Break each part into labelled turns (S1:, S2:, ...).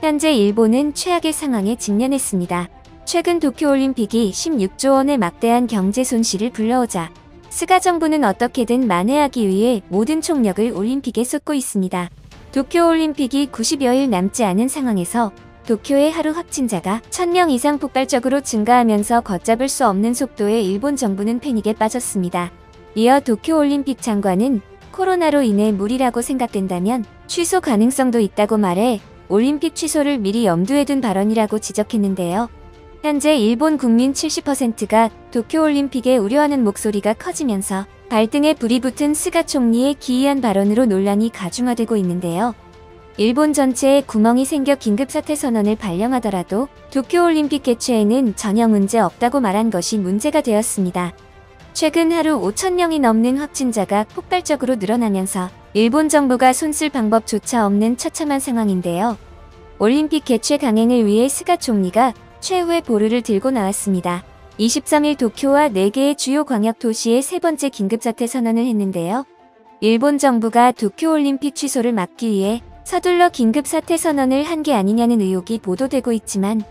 S1: 현재 일본은 최악의 상황에 직면했습니다. 최근 도쿄올림픽이 16조 원의 막대한 경제 손실을 불러오자 스가 정부는 어떻게든 만회하기 위해 모든 총력을 올림픽에 쏟고 있습니다. 도쿄올림픽이 90여일 남지 않은 상황에서 도쿄의 하루 확진자가 1000명 이상 폭발적으로 증가하면서 걷잡을 수 없는 속도에 일본 정부는 패닉에 빠졌습니다. 이어 도쿄올림픽 장관은 코로나로 인해 무리라고 생각된다면 취소 가능성도 있다고 말해 올림픽 취소를 미리 염두에 둔 발언이라고 지적했는데요. 현재 일본 국민 70%가 도쿄올림픽에 우려하는 목소리가 커지면서 발등에 불이 붙은 스가 총리의 기이한 발언으로 논란이 가중화되고 있는데요. 일본 전체에 구멍이 생겨 긴급사태 선언을 발령하더라도 도쿄올림픽 개최에는 전혀 문제 없다고 말한 것이 문제가 되었습니다. 최근 하루 5,000명이 넘는 확진자가 폭발적으로 늘어나면서 일본 정부가 손쓸 방법조차 없는 처참한 상황인데요. 올림픽 개최 강행을 위해 스가 총리가 최후의 보루를 들고 나왔습니다. 23일 도쿄와 4개의 주요 광역도시의 세 번째 긴급사태 선언을 했는데요. 일본 정부가 도쿄올림픽 취소를 막기 위해 서둘러 긴급사태 선언을 한 게 아니냐는 의혹이 보도되고 있지만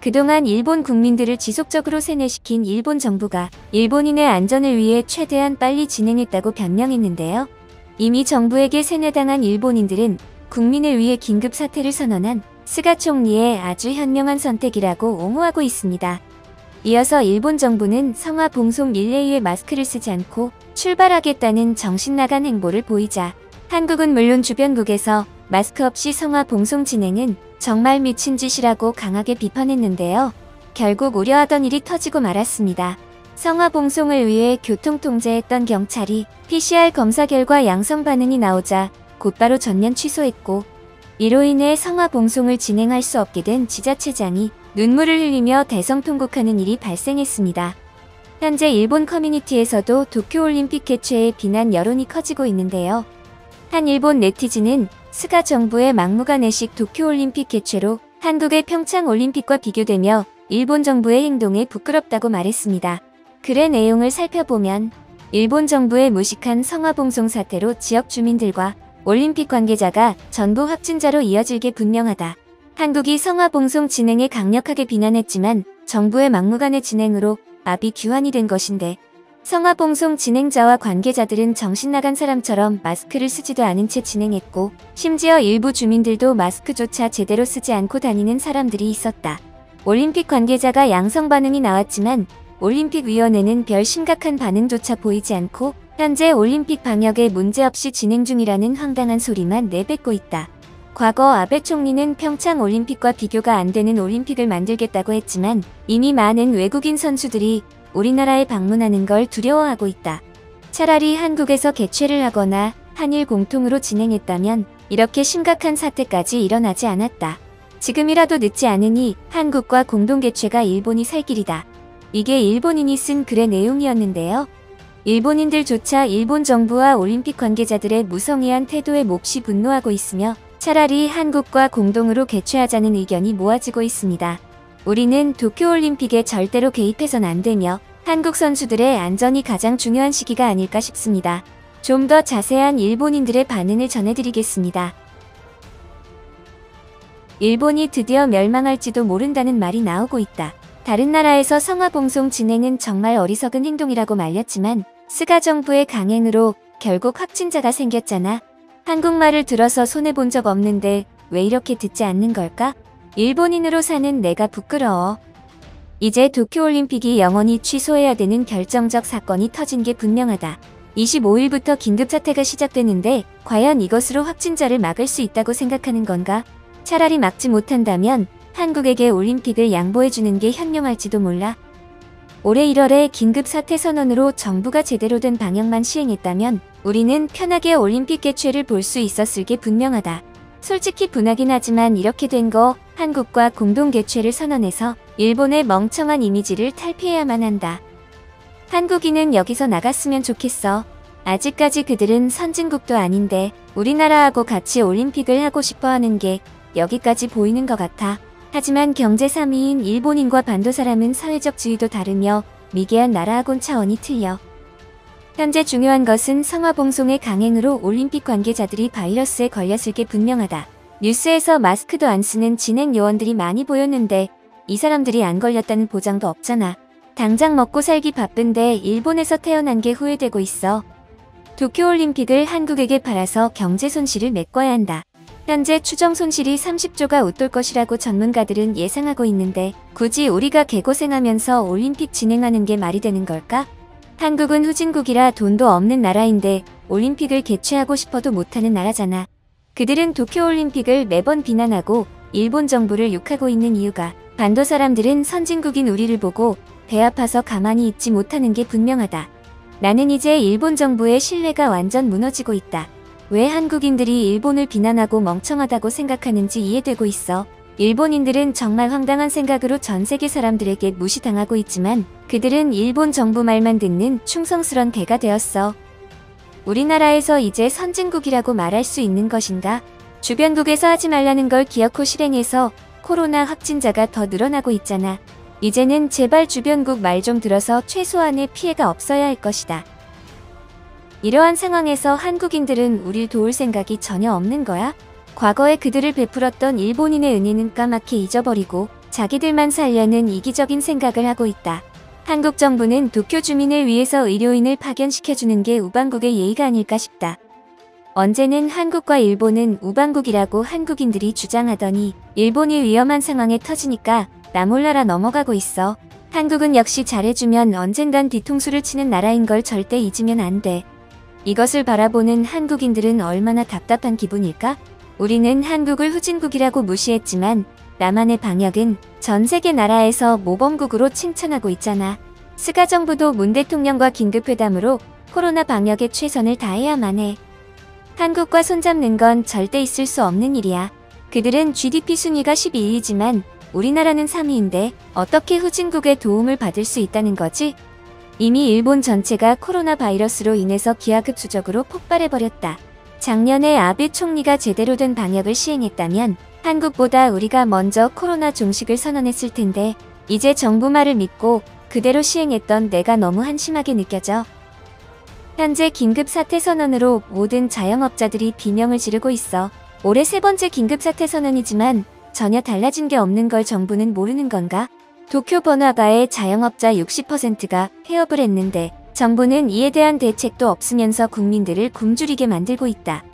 S1: 그동안 일본 국민들을 지속적으로 세뇌시킨 일본 정부가 일본인의 안전을 위해 최대한 빨리 진행했다고 변명했는데요. 이미 정부에게 세뇌당한 일본인들은 국민을 위해 긴급사태를 선언한 스가 총리의 아주 현명한 선택이라고 옹호하고 있습니다. 이어서 일본 정부는 성화 봉송 릴레이에 마스크를 쓰지 않고 출발하겠다는 정신나간 행보를 보이자 한국은 물론 주변국에서 마스크 없이 성화 봉송 진행은 정말 미친 짓이라고 강하게 비판했는데요. 결국 우려하던 일이 터지고 말았습니다. 성화 봉송을 위해 교통통제했던 경찰이 PCR 검사 결과 양성 반응이 나오자 곧바로 전면 취소했고 이로 인해 성화 봉송을 진행할 수 없게 된 지자체장이 눈물을 흘리며 대성통곡하는 일이 발생했습니다. 현재 일본 커뮤니티에서도 도쿄올림픽 개최에 비난 여론이 커지고 있는데요. 한 일본 네티즌은 스가 정부의 막무가내식 도쿄올림픽 개최로 한국의 평창올림픽과 비교되며 일본 정부의 행동에 부끄럽다고 말했습니다. 글의 내용을 살펴보면 일본 정부의 무식한 성화봉송 사태로 지역 주민들과 올림픽 관계자가 전부 확진자로 이어질 게 분명하다. 한국이 성화봉송 진행에 강력하게 비난했지만 정부의 막무가내 진행으로 압이 규환이 된 것인데 성화봉송 진행자와 관계자들은 정신나간 사람처럼 마스크를 쓰지도 않은 채 진행했고 심지어 일부 주민들도 마스크조차 제대로 쓰지 않고 다니는 사람들이 있었다. 올림픽 관계자가 양성 반응이 나왔지만 올림픽위원회는 별 심각한 반응조차 보이지 않고 현재 올림픽 방역에 문제없이 진행 중이라는 황당한 소리만 내뱉고 있다. 과거 아베 총리는 평창 올림픽과 비교가 안 되는 올림픽을 만들겠다고 했지만 이미 많은 외국인 선수들이 우리나라에 방문하는 걸 두려워하고 있다. 차라리 한국에서 개최를 하거나 한일 공통으로 진행했다면 이렇게 심각한 사태까지 일어나지 않았다. 지금이라도 늦지 않으니 한국과 공동 개최가 일본이 살 길이다. 이게 일본인이 쓴 글의 내용이었는데요. 일본인들조차 일본 정부와 올림픽 관계자들의 무성의한 태도에 몹시 분노하고 있으며 차라리 한국과 공동으로 개최하자는 의견이 모아지고 있습니다. 우리는 도쿄올림픽에 절대로 개입해선 안 되며 한국 선수들의 안전이 가장 중요한 시기가 아닐까 싶습니다. 좀 더 자세한 일본인들의 반응을 전해드리겠습니다. 일본이 드디어 멸망할지도 모른다는 말이 나오고 있다. 다른 나라에서 성화봉송 진행은 정말 어리석은 행동이라고 말렸지만 스가 정부의 강행으로 결국 확진자가 생겼잖아. 한국말을 들어서 손해본 적 없는데 왜 이렇게 듣지 않는 걸까? 일본인으로 사는 내가 부끄러워. 이제 도쿄올림픽이 영원히 취소해야 되는 결정적 사건이 터진 게 분명하다. 25일부터 긴급사태가 시작되는데 과연 이것으로 확진자를 막을 수 있다고 생각하는 건가? 차라리 막지 못한다면 한국에게 올림픽을 양보해주는 게 현명할지도 몰라. 올해 1월에 긴급사태 선언으로 정부가 제대로 된 방역만 시행했다면 우리는 편하게 올림픽 개최를 볼 수 있었을 게 분명하다. 솔직히 분하긴 하지만 이렇게 된 거 한국과 공동 개최를 선언해서 일본의 멍청한 이미지를 탈피해야만 한다. 한국인은 여기서 나갔으면 좋겠어. 아직까지 그들은 선진국도 아닌데 우리나라하고 같이 올림픽을 하고 싶어 하는 게 여기까지 보이는 것 같아. 하지만 경제 3위인 일본인과 반도 사람은 사회적 지위도 다르며 미개한 나라하고는 차원이 틀려. 현재 중요한 것은 성화봉송의 강행으로 올림픽 관계자들이 바이러스에 걸렸을 게 분명하다. 뉴스에서 마스크도 안 쓰는 진행 요원들이 많이 보였는데 이 사람들이 안 걸렸다는 보장도 없잖아. 당장 먹고 살기 바쁜데 일본에서 태어난 게 후회되고 있어. 도쿄올림픽을 한국에게 팔아서 경제 손실을 메꿔야 한다. 현재 추정 손실이 30조가 웃돌 것이라고 전문가들은 예상하고 있는데 굳이 우리가 개고생하면서 올림픽 진행하는 게 말이 되는 걸까? 한국은 후진국이라 돈도 없는 나라인데 올림픽을 개최하고 싶어도 못하는 나라잖아. 그들은 도쿄올림픽을 매번 비난하고 일본 정부를 욕하고 있는 이유가 반도 사람들은 선진국인 우리를 보고 배 아파서 가만히 있지 못하는 게 분명하다. 나는 이제 일본 정부의 신뢰가 완전 무너지고 있다. 왜 한국인들이 일본을 비난하고 멍청하다고 생각하는지 이해되고 있어. 일본인들은 정말 황당한 생각으로 전 세계 사람들에게 무시당하고 있지만 그들은 일본 정부 말만 듣는 충성스런 개가 되었어. 우리나라에서 이제 선진국이라고 말할 수 있는 것인가? 주변국에서 하지 말라는 걸 기어코 실행해서 코로나 확진자가 더 늘어나고 있잖아. 이제는 제발 주변국 말 좀 들어서 최소한의 피해가 없어야 할 것이다. 이러한 상황에서 한국인들은 우릴 도울 생각이 전혀 없는 거야? 과거에 그들을 베풀었던 일본인의 은혜는 까맣게 잊어버리고 자기들만 살려는 이기적인 생각을 하고 있다. 한국 정부는 도쿄 주민을 위해서 의료인을 파견시켜주는 게 우방국의 예의가 아닐까 싶다. 언제는 한국과 일본은 우방국이라고 한국인들이 주장하더니 일본이 위험한 상황에 터지니까 나 몰라라 넘어가고 있어. 한국은 역시 잘해주면 언젠간 뒤통수를 치는 나라인 걸 절대 잊으면 안 돼. 이것을 바라보는 한국인들은 얼마나 답답한 기분일까? 우리는 한국을 후진국이라고 무시했지만 남한의 방역은 전 세계 나라에서 모범국으로 칭찬하고 있잖아. 스가 정부도 문 대통령과 긴급회담으로 코로나 방역에 최선을 다해야만 해. 한국과 손잡는 건 절대 있을 수 없는 일이야. 그들은 GDP 순위가 12위지만 우리나라는 3위인데 어떻게 후진국의 도움을 받을 수 있다는 거지? 이미 일본 전체가 코로나 바이러스로 인해서 기하급수적으로 폭발해버렸다. 작년에 아베 총리가 제대로 된 방역을 시행했다면 한국보다 우리가 먼저 코로나 종식을 선언했을 텐데 이제 정부 말을 믿고 그대로 시행했던 내가 너무 한심하게 느껴져. 현재 긴급사태 선언으로 모든 자영업자들이 비명을 지르고 있어. 올해 세 번째 긴급사태 선언이지만 전혀 달라진 게 없는 걸 정부는 모르는 건가? 도쿄 번화가의 자영업자 60%가 폐업을 했는데 정부는 이에 대한 대책도 없으면서 국민들을 굶주리게 만들고 있다.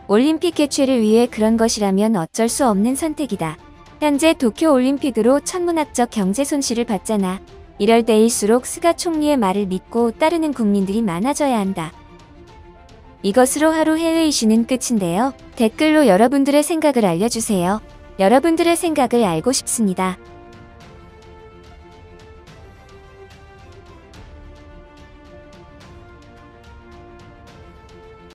S1: 올림픽 개최를 위해 그런 것이라면 어쩔 수 없는 선택이다. 현재 도쿄올림픽으로 천문학적 경제 손실을 봤잖아. 이럴 때일수록 스가 총리의 말을 믿고 따르는 국민들이 많아져야 한다. 이것으로 하루 해외 이슈는 끝인데요. 댓글로 여러분들의 생각을 알려주세요. 여러분들의 생각을 알고 싶습니다.